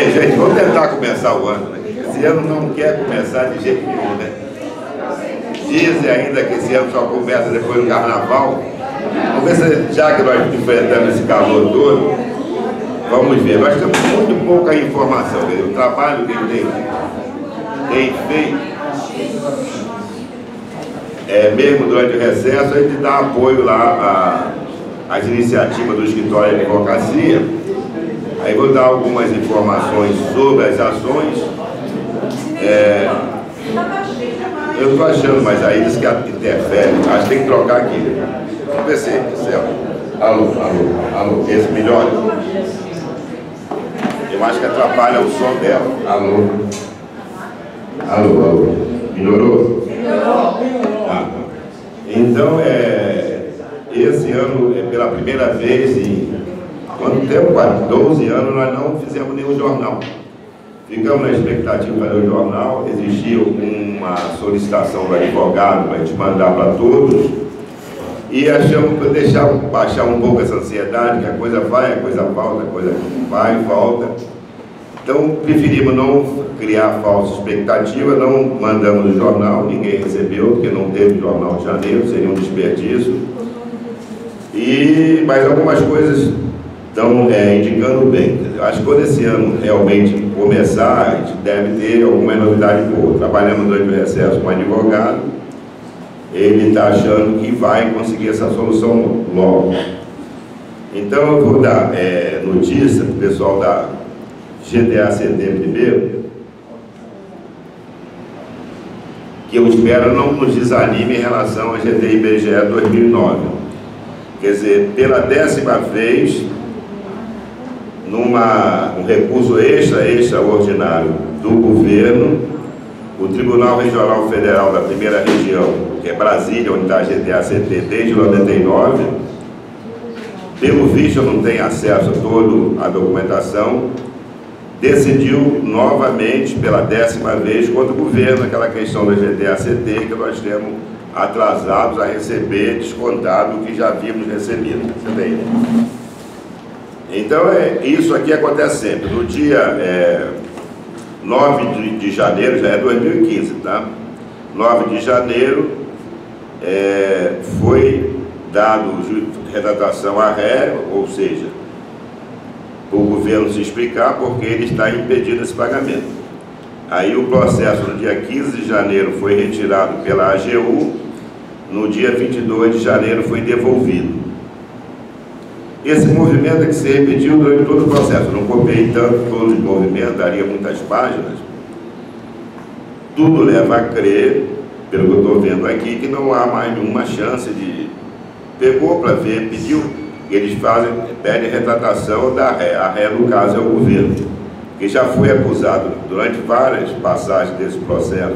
Bem, gente, vamos tentar começar o ano, né? Esse ano não quer começar de jeito nenhum, né? Dizem ainda que esse ano só começa depois do carnaval. Vamos ver se, já que nós enfrentamos esse calor todo, vamos ver. Nós temos muito pouca informação. O trabalho que ele tem feito, mesmo durante o recesso, a gente dá apoio lá às iniciativas do escritório de advocacia. Aí vou dar algumas informações sobre as ações. Eu estou achando, mas aí diz que interfere. Acho que tem que trocar aqui. Vamos ver se alô. Esse melhora? Eu acho que atrapalha o som dela. Alô. Melhorou? Ah, então, esse ano, pela primeira vez em quanto tempo? 12 anos, nós não fizemos nenhum jornal. Ficamos na expectativa de fazer o jornal. Existia uma solicitação do advogado para a gente mandar para todos. E achamos para baixar um pouco essa ansiedade, que a coisa vai, a coisa volta, a coisa vai e volta. Então, preferimos não criar falsa expectativa, não mandamos o jornal, ninguém recebeu, porque não teve jornal de janeiro, seria um desperdício. Mas algumas coisas estão indicando bem. Acho que quando esse ano realmente começar, a gente deve ter alguma novidade boa. Trabalhamos durante o recesso com um advogado, ele está achando que vai conseguir essa solução logo. Então eu vou dar notícia para o pessoal da GDA-CT primeiro, que eu espero não nos desanime em relação à GD-IBGE 2009. Quer dizer, pela 10ª vez, um recurso extraordinário do governo, o Tribunal Regional Federal da Primeira Região, que é Brasília, onde está a GDA-CT desde 99, pelo visto eu não tenho acesso a toda a documentação, decidiu novamente, pela 10ª vez, contra o governo, aquela questão da GDA-CT, que nós temos atrasados a receber, descontado o que já havíamos recebido. Você vê? Então, isso aqui acontece sempre. No dia 9 de janeiro, já é 2015, tá? 9 de janeiro, foi dado retratação à ré, ou seja, o governo se explicar porque ele está impedindo esse pagamento. Aí o processo no dia 15 de janeiro foi retirado pela AGU, no dia 22 de janeiro foi devolvido. Esse movimento é que se repetiu durante todo o processo. Eu não copiei tanto todos os movimentos, daria muitas páginas. Tudo leva a crer, pelo que eu estou vendo aqui, que não há mais nenhuma chance de... Pegou para ver, pediu, eles pedem retratação da ré. A ré, no caso, é o governo, que já foi acusado durante várias passagens desse processo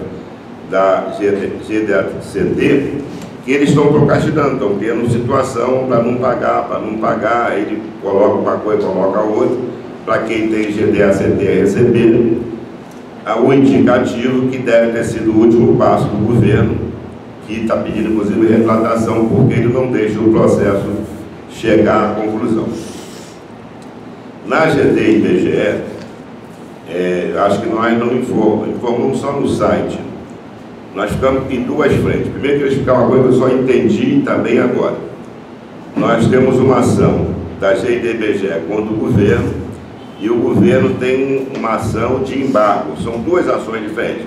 da GDA-CT, que eles estão procrastinando, estão tendo situação para não pagar, aí ele coloca uma coisa, coloca outra, para quem tem GDA-CT receber o indicativo que deve ter sido o último passo do governo, que está pedindo inclusive retratação, porque ele não deixa o processo chegar à conclusão. Na GD-IBGE, acho que nós não informamos só no site. Nós ficamos em duas frentes. Primeiro, eu queria explicar uma coisa que eu só entendi também agora. Nós temos uma ação da GD-IBGE contra o governo, e o governo tem uma ação de embargo. São duas ações diferentes.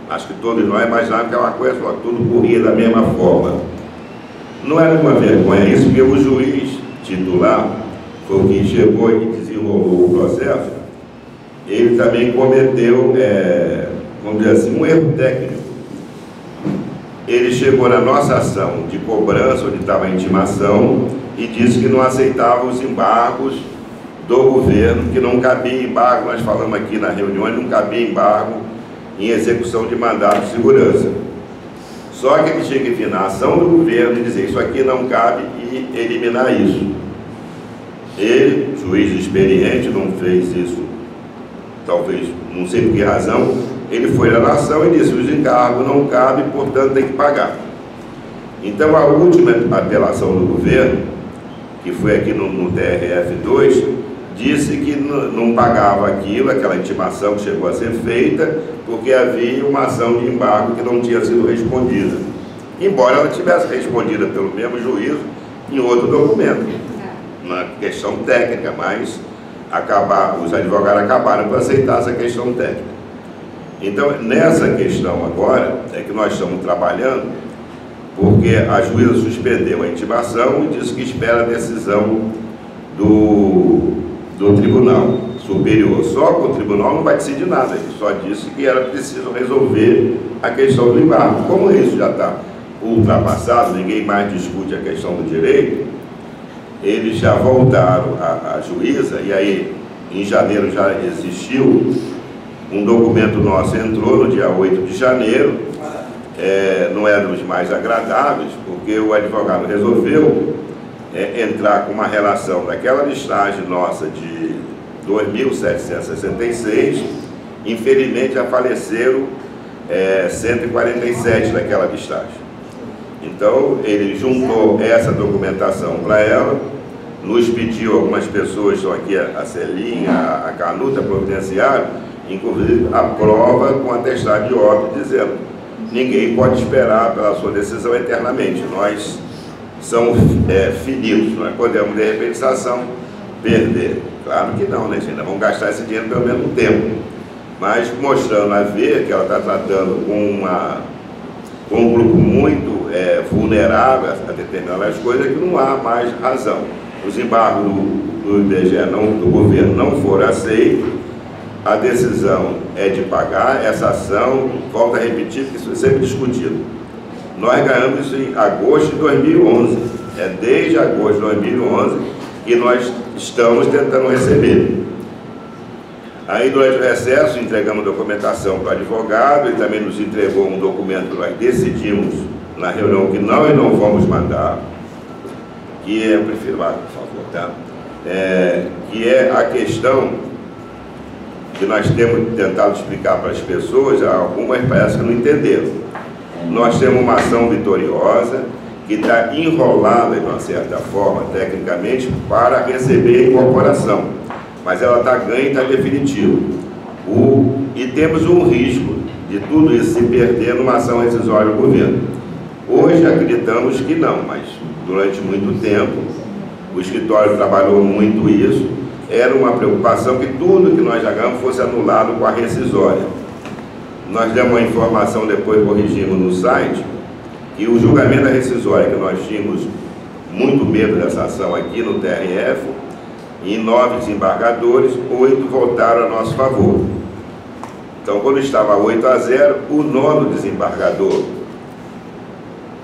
Acho que todos nós imaginamos que é uma coisa só, tudo corria da mesma forma. Não era uma vergonha isso, porque o juiz titular foi o que chegou e desenvolveu o processo. Ele também cometeu, vamos dizer assim, um erro técnico. Ele chegou na nossa ação de cobrança, onde estava a intimação, e disse que não aceitava os embargos do governo, que não cabia embargo, nós falamos aqui na reunião, não cabia embargo em execução de mandato de segurança. Só que ele tinha que vir na ação do governo e dizer isso aqui não cabe e eliminar isso. Ele, juiz experiente, não fez isso, talvez, não sei por que razão, ele foi na ação e disse, os encargos não cabem, portanto tem que pagar. Então a última apelação do governo, que foi aqui no TRF2, disse que não pagava aquilo, aquela intimação que chegou a ser feita, porque havia uma ação de embargo que não tinha sido respondida, embora ela tivesse respondida pelo mesmo juízo em outro documento, uma questão técnica, mas os advogados acabaram por aceitar essa questão técnica. Então, nessa questão agora, é que nós estamos trabalhando, porque a juíza suspendeu a intimação e disse que espera a decisão do Tribunal Superior. Só que o Tribunal não vai decidir nada, ele só disse que era preciso resolver a questão do embargo. Como isso já está ultrapassado, ninguém mais discute a questão do direito, eles já voltaram à juíza, e aí em janeiro já existiu um documento nosso, entrou no dia 8 de janeiro, não era dos mais agradáveis, porque o advogado resolveu entrar com uma relação daquela listagem nossa de 2.766, infelizmente já faleceram 147 daquela listagem. Então ele juntou essa documentação para ela, nos pediu, algumas pessoas, estão aqui, a Celinha, a Canuta, providenciaram, inclusive a prova com atestado de óbito, dizendo: ninguém pode esperar pela sua decisão eternamente, nós somos finitos, nós podemos de repente essa ação perder. Claro que não, né, gente? Nós vamos gastar esse dinheiro pelo mesmo tempo, mas mostrando a ver que ela está tratando com um grupo muito vulnerável a determinadas coisas, que não há mais razão. Os embargos do IBGE, do governo, não foram aceitos, a decisão é de pagar essa ação. Volto a repetir, que isso é sempre discutido. Nós ganhamos isso em agosto de 2011, desde agosto de 2011 que nós estamos tentando receber. Aí, durante o recesso, entregamos documentação para o advogado, ele também nos entregou um documento que nós decidimos na reunião que nós não vamos mandar, que eu prefiro, por favor, tá? Que é a questão que nós temos tentado explicar para as pessoas, algumas parece que não entenderam. Nós temos uma ação vitoriosa que está enrolada, de uma certa forma, tecnicamente, para receber a incorporação, mas ela está ganha e está definitiva. E temos um risco de tudo isso se perder numa ação rescisória do governo. Hoje acreditamos que não, mas durante muito tempo o escritório trabalhou muito isso. Era uma preocupação que tudo que nós já ganhamos fosse anulado com a rescisória. Nós demos uma informação, depois corrigimos no site, que o julgamento da rescisória, que nós tínhamos muito medo dessa ação aqui no TRF, em 9 desembargadores, 8 votaram a nosso favor. Então, quando estava 8-0, o 9º desembargador,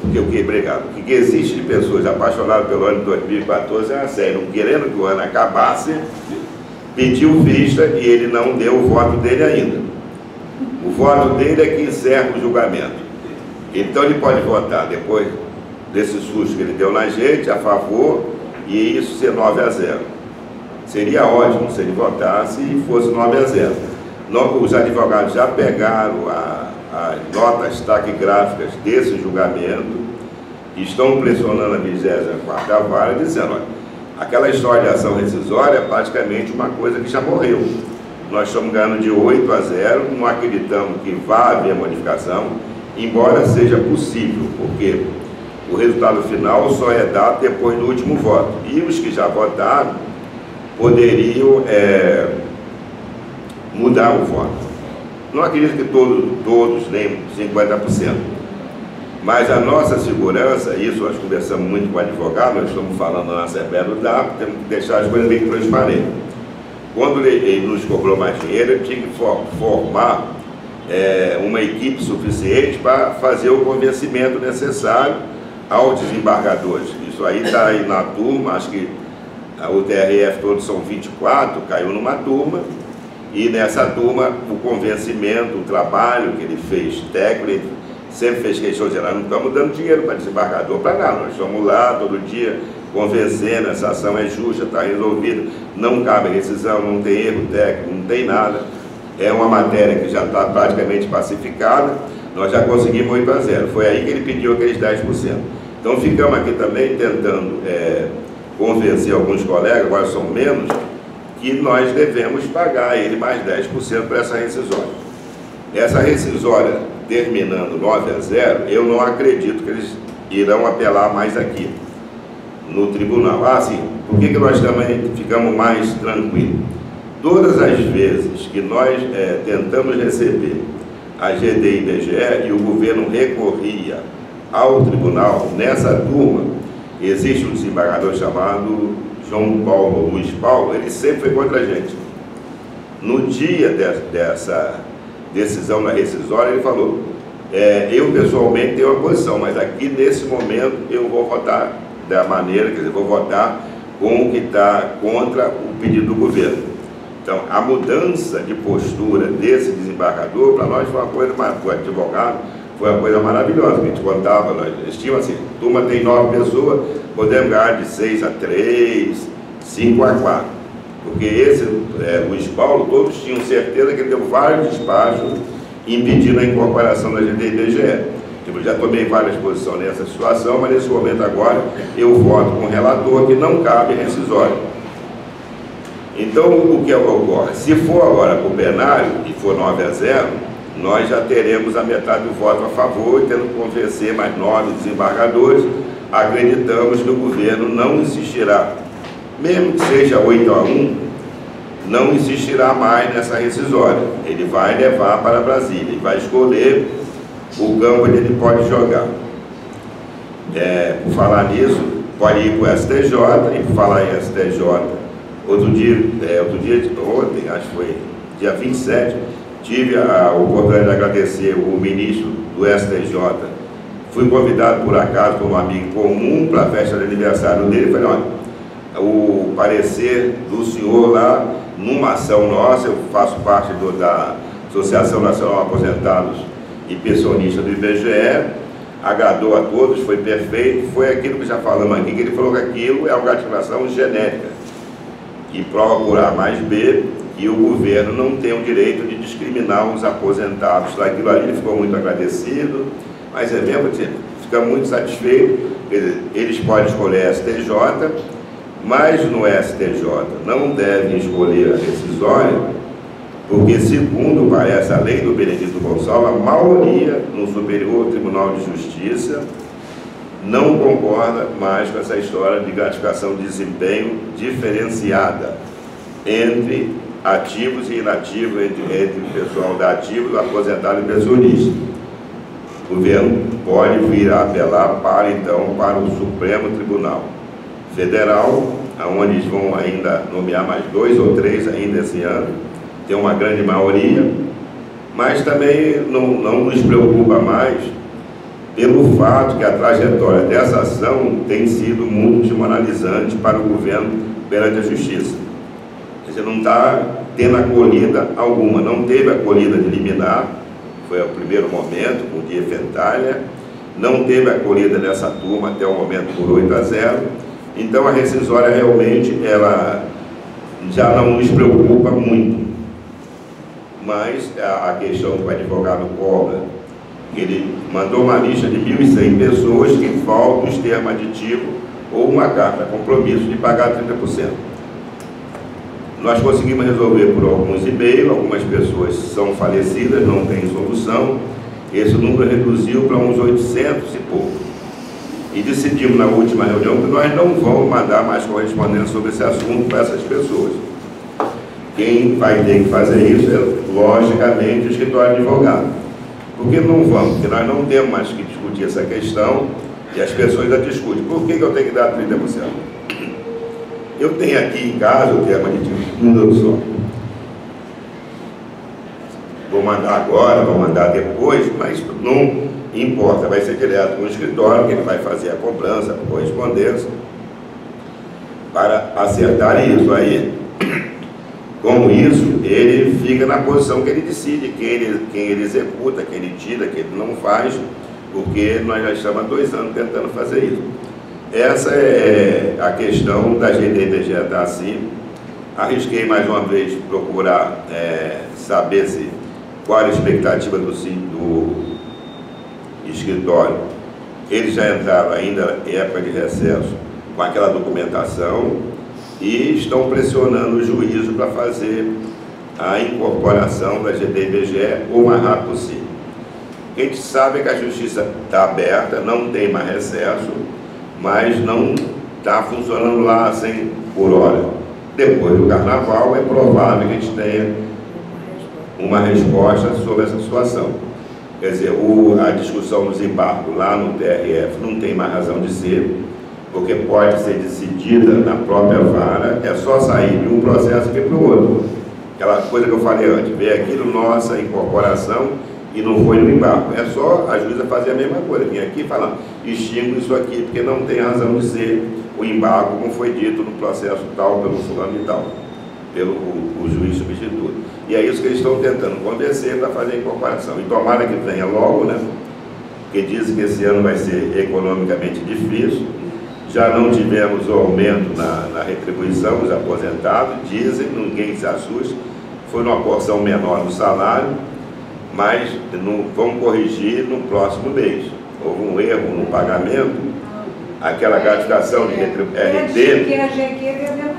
porque o que brigado, o que existe de pessoas apaixonadas pelo ano de 2014 é uma série, não querendo que o ano acabasse, pediu vista e ele não deu o voto dele ainda. O voto dele é que encerra o julgamento. Então ele pode votar depois desse susto que ele deu na gente, a favor, e isso ser 9-0. Seria ótimo se ele votasse e fosse 9-0. Os advogados já pegaram as notas taquigráficas desse julgamento e estão pressionando a 24ª Vara, dizendo: olha, aquela história de ação rescisória é praticamente uma coisa que já morreu. Nós estamos ganhando de 8-0, não acreditamos que vá haver modificação, embora seja possível, porque o resultado final só é dado depois do último voto. E os que já votaram poderiam mudar o voto. Não acredito que todos, nem 50%. Mas a nossa segurança, isso nós conversamos muito com o advogado, nós estamos falando na Assembleia do DAP, temos que deixar as coisas bem transparentes. Quando ele nos cobrou mais dinheiro, ele tinha que formar uma equipe suficiente para fazer o convencimento necessário aos desembargadores. Isso aí está aí na turma, acho que o TRF todos são 24, caiu numa turma, e nessa turma o convencimento, o trabalho que ele fez técnico, ele sempre fez questão de dizer: nós não estamos dando dinheiro para desembargador para nada, nós estamos lá todo dia convencendo, essa ação é justa, está resolvida, não cabe rescisão, não tem erro técnico, não tem nada, é uma matéria que já está praticamente pacificada, nós já conseguimos 8-0, foi aí que ele pediu aqueles 10%. Então ficamos aqui também tentando convencer alguns colegas, agora são menos, que nós devemos pagar a ele mais 10% para essa rescisória. Essa rescisória terminando 9-0, eu não acredito que eles irão apelar mais aqui no tribunal. Sim, por que nós também ficamos mais tranquilos? Todas as vezes que nós tentamos receber a GD e IBGE e o governo recorria ao tribunal, nessa turma, existe um desembargador chamado João Paulo, Luiz Paulo, ele sempre foi contra a gente. No dia dessa decisão na rescisória, ele falou, eu pessoalmente tenho uma posição, mas aqui nesse momento eu vou votar da maneira, quer dizer, vou votar com o que está contra o pedido do governo. Então, a mudança de postura desse desembargador, para nós foi uma coisa, para o advogado, foi uma coisa maravilhosa, que a gente contava, nós estimamos assim, turma tem 9 pessoas, podemos ganhar de 6-3, 5-4, porque esse Luiz Paulo, todos tinham certeza que ele deu vários despachos impedindo a incorporação da GD e IBGE. Eu já tomei várias posições nessa situação, mas nesse momento agora eu voto com o relator que não cabe rescisória. Então, o que ocorre? Se for agora para o plenário e for 9-0, nós já teremos a metade do voto a favor e tendo que convencer mais 9 desembargadores, acreditamos que o governo não insistirá, mesmo que seja 8-1, não insistirá mais nessa rescisória. Ele vai levar para Brasília, ele vai escolher o campo onde ele pode jogar. Por falar nisso, pode ir para o STJ, e por falar em STJ, ontem, acho que foi dia 27, tive a oportunidade de agradecer o ministro do STJ. Fui convidado por acaso por um amigo comum para a festa de aniversário dele. Falei, olha, o parecer do senhor lá, numa ação nossa, eu faço parte da Associação Nacional Aposentados e Pensionistas do IBGE, agradou a todos, foi perfeito, foi aquilo que já falamos aqui, que ele falou que aquilo é uma gratificação genérica, que prova por A mais B, e o governo não tem o direito de discriminar os aposentados. Daquilo ali ele ficou muito agradecido, mas mesmo, fica muito satisfeito. Quer dizer, eles podem escolher a STJ, mas no STJ não devem escolher a rescisória, porque segundo parece a lei do Benedito Gonçalves, a maioria no Superior Tribunal de Justiça não concorda mais com essa história de gratificação de desempenho diferenciada entre ativos e inativos, entre o pessoal da ativa, aposentado e pensionista. O governo pode vir a apelar para o Supremo Tribunal Federal, onde eles vão ainda nomear mais 2 ou 3 ainda esse ano, tem uma grande maioria, mas também não nos preocupa mais pelo fato que a trajetória dessa ação tem sido muito desmoralizante para o governo perante a justiça. Você não está tendo acolhida alguma, não teve acolhida de liminar, foi o primeiro momento, com o dia Fentalha, não teve acolhida dessa turma até o momento por 8-0, então a rescisória realmente, ela já não nos preocupa muito, mas a questão que o advogado cobra, ele mandou uma lista de 1.100 pessoas que faltam os termos aditivos ou uma carta compromisso de pagar 30%. Nós conseguimos resolver por alguns e-mails, algumas pessoas são falecidas, não tem solução, esse número reduziu para uns 800 e pouco. E decidimos na última reunião que nós não vamos mandar mais correspondência sobre esse assunto para essas pessoas. Quem vai ter que fazer isso é, logicamente, o escritório de advogado. Por que não vamos? Porque nós não temos mais que discutir essa questão e as pessoas já discutem. Por que eu tenho que dar 30%? Eu tenho aqui em casa o termo aditivo, um minuto só. Vou mandar agora, vou mandar depois, mas não importa, vai ser direto no escritório, que ele vai fazer a cobrança, a correspondência, para acertar isso aí. Com isso, ele fica na posição que ele decide, quem ele executa, quem ele tira, quem ele não faz, porque nós já estamos há 2 anos tentando fazer isso. Essa é a questão da GD-IBGE está assim. Arrisquei mais uma vez procurar saber qual era a expectativa do escritório. Eles já entraram ainda em época de recesso com aquela documentação. e estão pressionando o juízo para fazer a incorporação da GT/IBGE o mais rápido possível. A gente sabe que a justiça está aberta, não tem mais recesso, mas não está funcionando lá 100 por hora. Depois do carnaval, é provável que a gente tenha uma resposta sobre essa situação. Quer dizer, a discussão dos embargos lá no TRF não tem mais razão de ser, porque pode ser decidida na própria vara, é só sair de um processo e ir para o outro. Aquela coisa que eu falei antes, veio aquilo, nossa incorporação, e não foi no embargo. É só a juíza fazer a mesma coisa, vir aqui e falar, extingo isso aqui, porque não tem razão de ser o embargo, como foi dito no processo tal, pelo fulano e tal, pelo o juiz substituto. E é isso que eles estão tentando convencer para fazer a incorporação. E tomara que venha logo, né? Porque dizem que esse ano vai ser economicamente difícil. Já não tivemos o aumento na retribuição dos aposentados, dizem, ninguém se assusta, foi numa porção menor do salário, mas vamos corrigir no próximo mês. Houve um erro no pagamento, aquela gratificação de RT,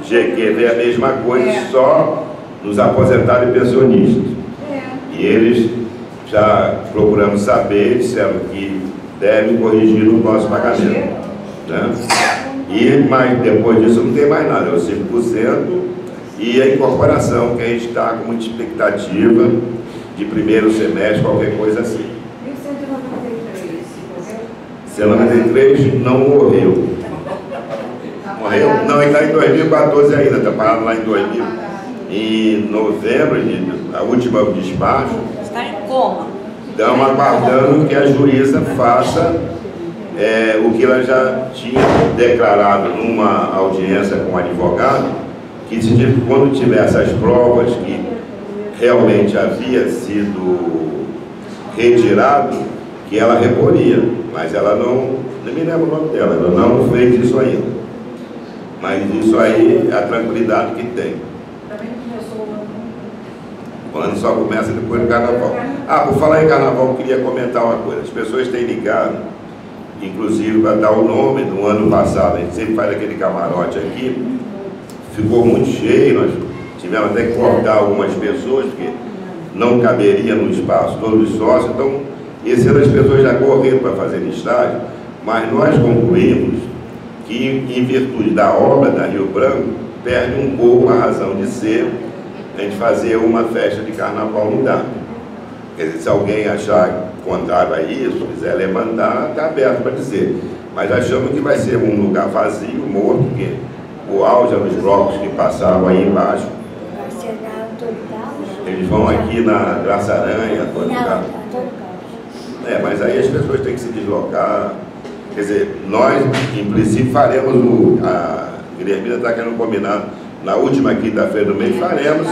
GQ é a mesma coisa, só nos aposentados e pensionistas. E eles já procuramos saber, disseram que devem corrigir no próximo pagamento. Né? Mas depois disso não tem mais nada, é os 5% e a incorporação, que a gente está com muita expectativa de primeiro semestre, qualquer coisa assim. E o 193 morreu? 193 não morreu. Morreu? Não, ele está em 2014 ainda, está parado lá em 2000. Em novembro, a última despacho. Está em coma. Estamos aguardando que a juíza faça o que ela já tinha declarado numa audiência com o advogado, que quando tivesse as provas que realmente havia sido retirado, que ela reporia, mas ela não me lembro o nome dela, ela não fez isso ainda. Mas isso aí é a tranquilidade que tem. Também começou O ano só começa depois do carnaval. Por falar em carnaval, eu queria comentar uma coisa. As pessoas têm ligado, inclusive para dar o nome do ano passado, a gente sempre faz aquele camarote aqui, ficou muito cheio, nós tivemos até que cortar algumas pessoas, porque não caberia no espaço todos os sócios, então esse ano as pessoas já correram para fazer listagem, mas nós concluímos que, em virtude da obra da Rio Branco, perde um pouco a razão de ser a gente fazer uma festa de carnaval no DAP. Quer dizer, se alguém achar contrário a isso, quiser levantar, está aberto para dizer. Mas achamos que vai ser um lugar vazio, morto, porque o auge é nos blocos que passavam aí embaixo. Vai ser na Antônio Carlos? Eles vão aqui na Graça Aranha, Antônio Carlos. Mas aí as pessoas têm que se deslocar. Quer dizer, nós, em princípio, faremos a Guilhermina está querendo combinar na última quinta-feira do mês, faremos.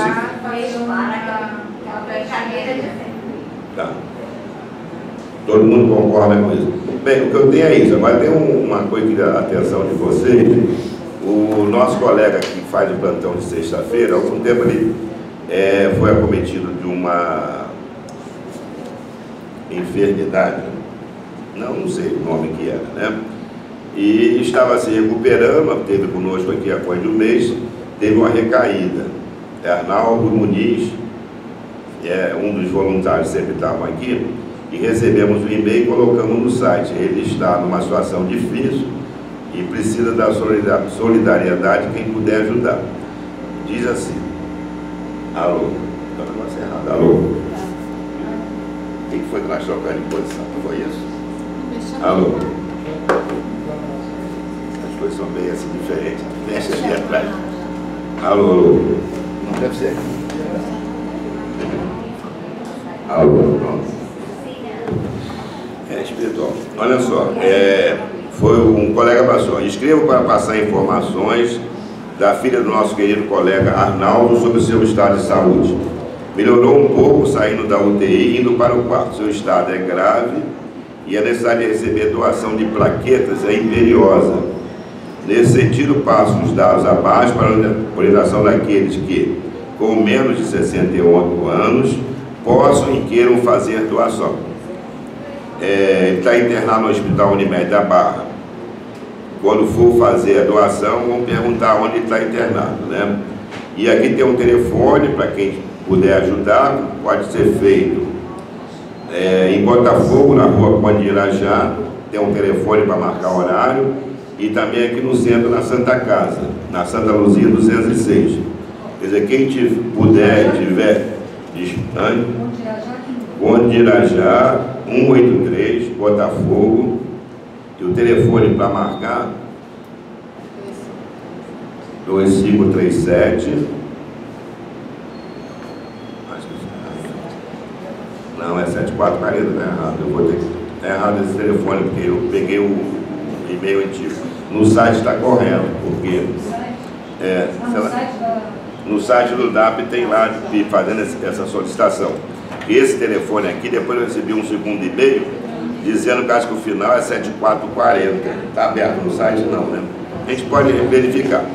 Tá. Todo mundo concorda com isso. Bem, o que eu tenho é isso. Agora tem uma coisa que dá a atenção de vocês. O nosso colega que faz o plantão de sexta-feira, há algum tempo ele foi acometido de uma enfermidade, não sei o nome que era, né? E estava se recuperando, teve conosco aqui há coisa de um mês, teve uma recaída. Arnaldo Muniz, um dos voluntários sempre estavam aqui, e recebemos o e-mail e colocamos no site. Ele está numa situação difícil e precisa da solidariedade de quem puder ajudar. Diz assim, alô, está o negócio errado, alô. O que foi que nós trocamos de posição? Foi isso? Alô. As coisas são bem assim diferentes. Deixa ali atrás. Alô, alô. Não deve ser. Alô, pronto. Espiritual. Olha só, foi um colega passou. Escrevo para passar informações da filha do nosso querido colega Arnaldo sobre o seu estado de saúde. Melhorou um pouco saindo da UTI e indo para o quarto. Seu estado é grave e a necessidade de receber doação de plaquetas é imperiosa. Nesse sentido, passo os dados abaixo para a orientação daqueles que, com menos de 68 anos, possam e queiram fazer doação. Está internado no Hospital Unimed da Barra quando for fazer a doação, vão perguntar onde está internado, né? E aqui tem um telefone para quem puder ajudar, pode ser feito em Botafogo, na rua Conde Irajá, tem um telefone para marcar horário, e também aqui no centro, na Santa Casa, na Santa Luzia 206. Quer dizer, quem puder, tiver distante, Conde Irajá, 183, Botafogo, e o telefone para marcar, 2537. Não, é 7440, tá errado. Eu vou ter que... Tá errado esse telefone, porque eu peguei o e-mail antigo. No site está correto, porque... no site do DAP tem lá fazendo essa solicitação. E esse telefone aqui, depois eu recebi um segundo e-mail dizendo que acho que o final é 7440. Está aberto no site? Não, né? A gente pode verificar.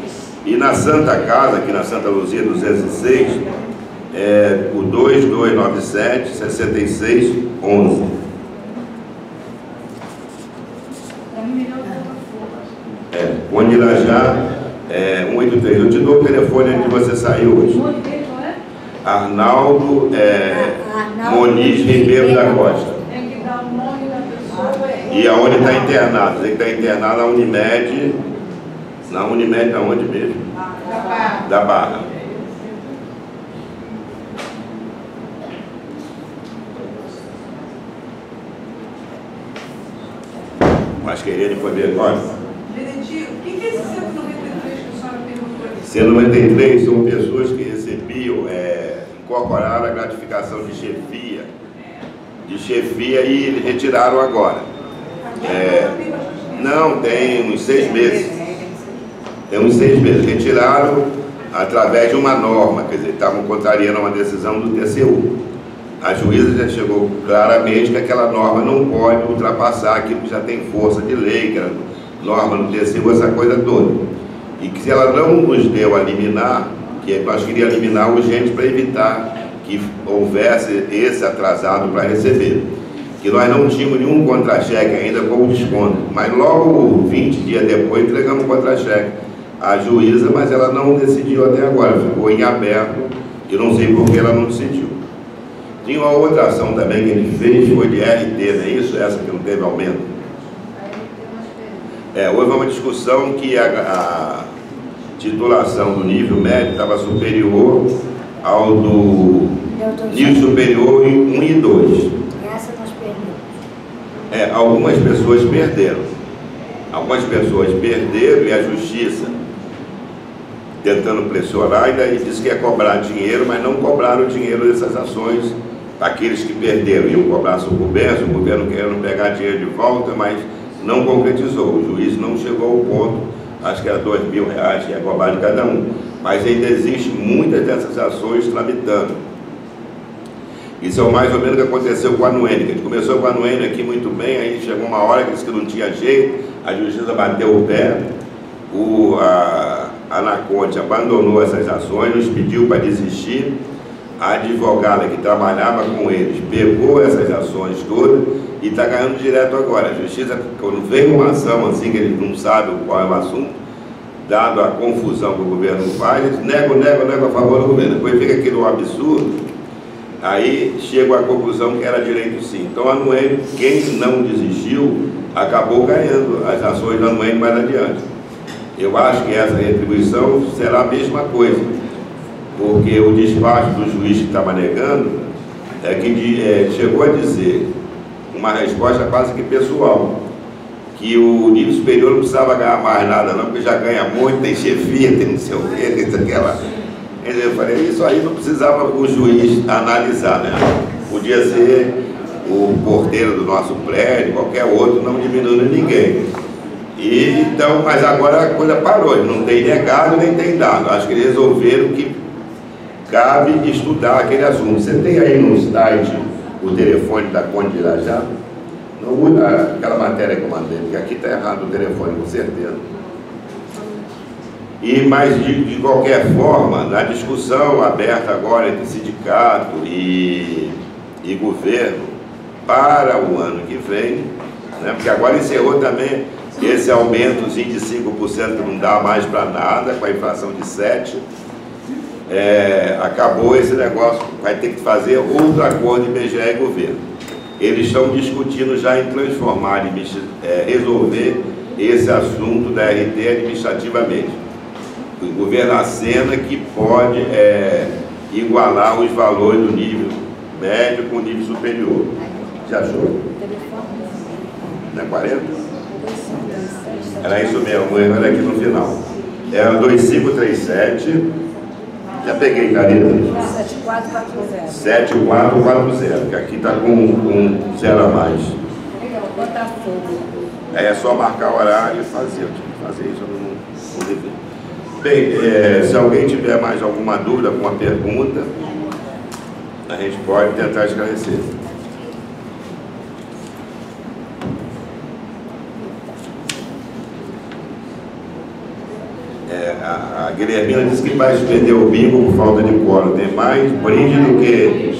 E na Santa Casa, aqui na Santa Luzia 206, o 2297 6611. Conde Irajá, 183. Eu te dou o telefone onde você saiu hoje. Arnaldo Moniz Ribeiro da Costa. Tem que dar o nome da pessoa. E aonde está internado? Ele está internado na Unimed. Na Unimed, aonde mesmo? Da Barra. Mas querendo poder agora. Benedito, o que é esse 193 que a senhora perguntou aqui? 193 são pessoas que recebiam, incorporaram a gratificação de chefia e eles retiraram agora. Não, tem uns 6 meses. Tem uns 6 meses. Retiraram através de uma norma, quer dizer, estavam contrariando uma decisão do TCU. A juíza já chegou claramente que aquela norma não pode ultrapassar aquilo que já tem força de lei, que era norma no TCU, essa coisa toda. E que se ela não nos deu a liminar, que nós queríamos liminar urgente para evitar que houvesse esse atrasado para receber. Que nós não tínhamos nenhum contra-cheque ainda com o desconto, mas logo 20 dias depois entregamos o contra-cheque à juíza, mas ela não decidiu até agora, ficou em aberto, e não sei por que ela não decidiu. Tinha uma outra ação também que ele fez, foi de RT, não é isso? Essa que não teve aumento. Houve uma discussão que a titulação do nível médio estava superior ao do nível superior em 1 e 2. Essa nós perdemos. Algumas pessoas perderam. Algumas pessoas perderam e a justiça, tentando pressionar, ainda disse que ia cobrar dinheiro, mas não cobraram o dinheiro dessas ações. Aqueles que perderam iam cobrar sob o governo querendo pegar dinheiro de volta, mas não concretizou. O juiz não chegou ao ponto, acho que era R$2.000 que ia cobrar de cada um. Mas ainda existe muitas dessas ações tramitando. Isso é mais ou menos o que aconteceu com a Anuene. A gente começou com a Anuene aqui muito bem, aí chegou uma hora que disse que não tinha jeito, a justiça bateu o pé, a Anaconte abandonou essas ações, nos pediu para desistir. A advogada que trabalhava com eles pegou essas ações todas e está ganhando direto agora. A justiça, quando vem uma ação assim que eles não sabem qual é o assunto, dado a confusão que o governo faz, eles negam a favor do governo. Depois fica aquilo um absurdo, aí chegam à conclusão que era direito sim. Então a Anuene, quem não desistiu, acabou ganhando as ações da Anuene mais adiante. Eu acho que essa retribuição será a mesma coisa. Porque o despacho do juiz que estava negando chegou a dizer uma resposta quase que pessoal, que o nível superior não precisava ganhar mais nada não, porque já ganha muito, tem chefia, tem não sei o quê, tem aquela... Eu falei, isso aí não precisava o juiz analisar, né? Podia ser o porteiro do nosso prédio, qualquer outro, não diminuindo ninguém. Então, mas agora a coisa parou, não tem negado nem tem dado. Acho que eles resolveram que cabe estudar aquele assunto. Você tem aí no site o telefone da Conde Irajá? Não muda aquela matéria que eu mandei, porque aqui está errado o telefone, com certeza. Mas de qualquer forma, na discussão aberta agora entre sindicato e governo para o ano que vem, né, porque agora encerrou também Esse aumentozinho de 5% que não dá mais para nada, com a inflação de 7%, acabou esse negócio, vai ter que fazer outro acordo de IBGE e governo. Eles estão discutindo já em transformar, resolver esse assunto da RT administrativamente. O governo acena que pode igualar os valores do nível médio com o nível superior. Já achou? Não é 40? Era isso mesmo, era aqui no final. Era 2537. Já peguei caneta. 7440. 7440, que aqui está com 0 a mais. Botafogo. É só marcar o horário e fazer. Eu tinha que fazer isso, eu não devia. Bem, se alguém tiver mais alguma dúvida, alguma pergunta, a gente pode tentar esclarecer. A Guilhermina disse que vai suspender o bingo por falta de quórum. Tem mais brinde do que...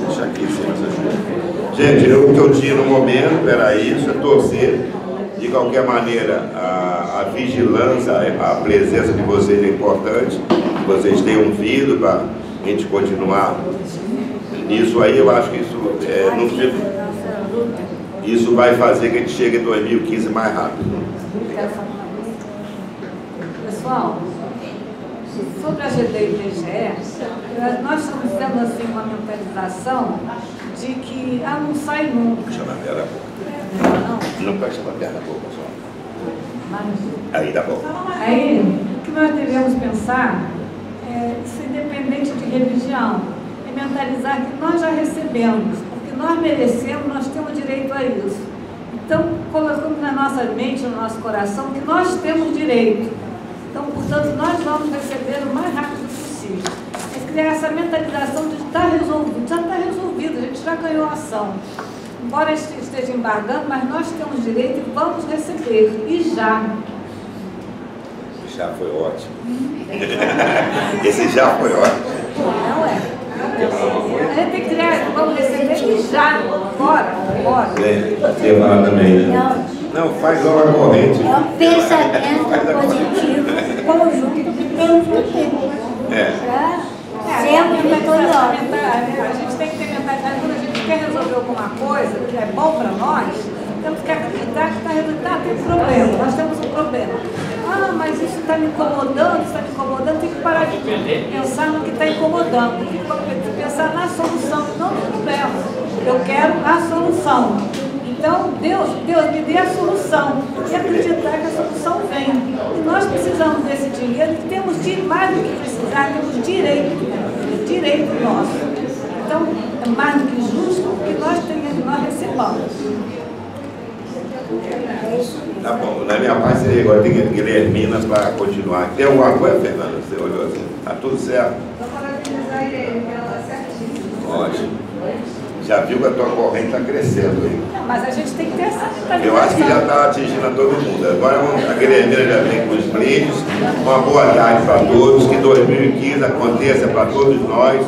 Deixa aqui, gente, o que eu tinha no momento era isso, é torcer. De qualquer maneira, a vigilância, a presença de vocês é importante, que vocês tenham vindo para a gente continuar nisso aí. Eu acho que isso vai fazer que a gente chegue em 2015 mais rápido. Pessoal, sobre a GD e IBGE, nós estamos tendo assim uma mentalização de que não sai nunca. Puxa na perna da boca. Não puxa na perna da boca, só. Aí dá bom. Aí, o que nós devemos pensar isso independente de religião, é mentalizar que nós já recebemos, porque nós merecemos, nós temos direito a isso. Então, colocamos na nossa mente, no nosso coração, que nós temos direito. Então, portanto, nós vamos receber o mais rápido possível. É criar essa mentalização de estar resolvido, já está resolvido, a gente já ganhou a ação. Embora esteja embargando, mas nós temos direito e vamos receber, e já. Já foi ótimo. Esse já foi ótimo. Não é? A gente tem que criar, vamos receber e já. Bora. Levar também, né? Não, faz logo a corrente. É um pensamento positivo, conjunto que temos que ter. Sempre melhor. A gente tem que ter mentalidade, quando a gente quer resolver alguma coisa que é bom para nós, temos que acreditar que está resolvendo. Tem problema, nós temos um problema. Mas isso está me incomodando, tem que parar de pensar no que está incomodando, tem que pensar na solução, não no problema. Eu quero a solução. Então, Deus me dê a solução e acreditar que a solução vem. E nós precisamos desse dinheiro, e temos mais do que precisar, temos direito nosso. Então, é mais do que justo que nós recebamos. Tá bom, na minha parte agora tem Guilhermina para continuar. Tem alguma coisa, Fernanda? Você olhou assim? Tá tudo certo? Vou parabenizar ele, porque ela está certíssima. Ótimo. Já viu que a tua corrente está crescendo aí. Mas a gente tem que ter essa mentalidade. Eu acho que já está atingindo a todo mundo. Agora a Guilhermina já vem com os brindes. Uma boa tarde para todos. Que 2015 aconteça para todos nós.